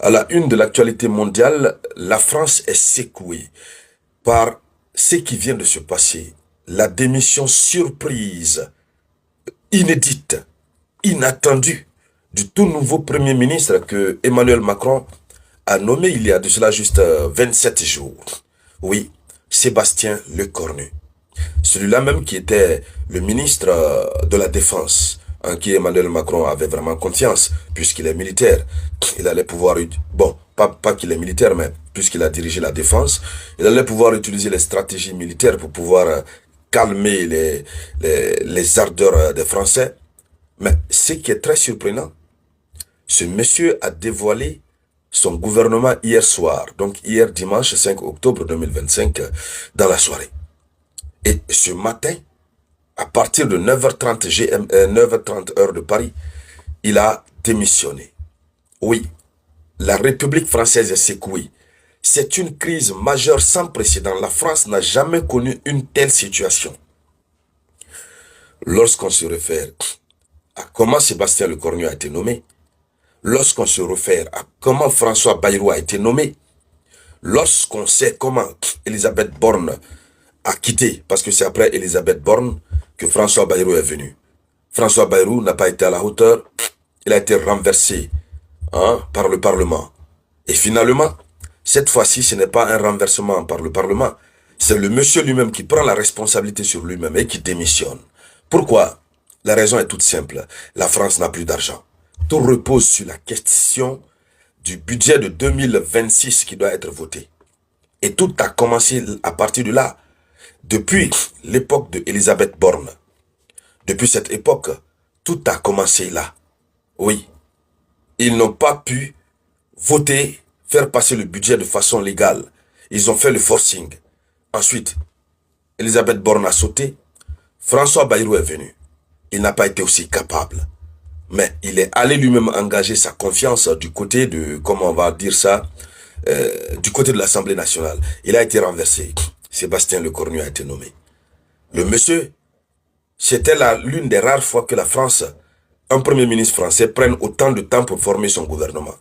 À la une de l'actualité mondiale, la France est secouée par ce qui vient de se passer. La démission surprise, inédite, inattendue du tout nouveau Premier ministre que Emmanuel Macron a nommé il y a de cela juste 27 jours. Oui, Sébastien Lecornu. Celui-là même qui était le ministre de la Défense, en qui Emmanuel Macron avait vraiment confiance, puisqu'il est militaire. Il allait pouvoir, bon, pas qu'il est militaire, mais puisqu'il a dirigé la défense, il allait pouvoir utiliser les stratégies militaires pour pouvoir calmer les ardeurs des Français. Mais ce qui est très surprenant, ce monsieur a dévoilé son gouvernement hier soir, donc hier dimanche 5 octobre 2025, dans la soirée. Et ce matin, à partir de 9h30 9h30 heure de Paris, il a démissionné. Oui, la République française est secouée. C'est une crise majeure sans précédent. La France n'a jamais connu une telle situation. Lorsqu'on se réfère à comment Sébastien Lecornu a été nommé, lorsqu'on se réfère à comment François Bayrou a été nommé, lorsqu'on sait comment Elisabeth Borne a quitté, parce que c'est après Elisabeth Borne que François Bayrou est venu. François Bayrou n'a pas été à la hauteur, il a été renversé par le Parlement. Et finalement, cette fois-ci, ce n'est pas un renversement par le Parlement, c'est le monsieur lui-même qui prend la responsabilité sur lui-même et qui démissionne. Pourquoi? La raison est toute simple, la France n'a plus d'argent. Tout repose sur la question du budget de 2026 qui doit être voté. Et tout a commencé à partir de là. Depuis l'époque de Elisabeth Borne, depuis cette époque, tout a commencé là. Oui, ils n'ont pas pu voter, faire passer le budget de façon légale. Ils ont fait le forcing. Ensuite, Elisabeth Borne a sauté, François Bayrou est venu. Il n'a pas été aussi capable. Mais il est allé lui-même engager sa confiance du côté de, comment on va dire ça, du côté de l'Assemblée nationale. Il a été renversé. Sébastien Lecornu a été nommé. Le monsieur, c'était l'une des rares fois que la France, un premier ministre français, prenne autant de temps pour former son gouvernement.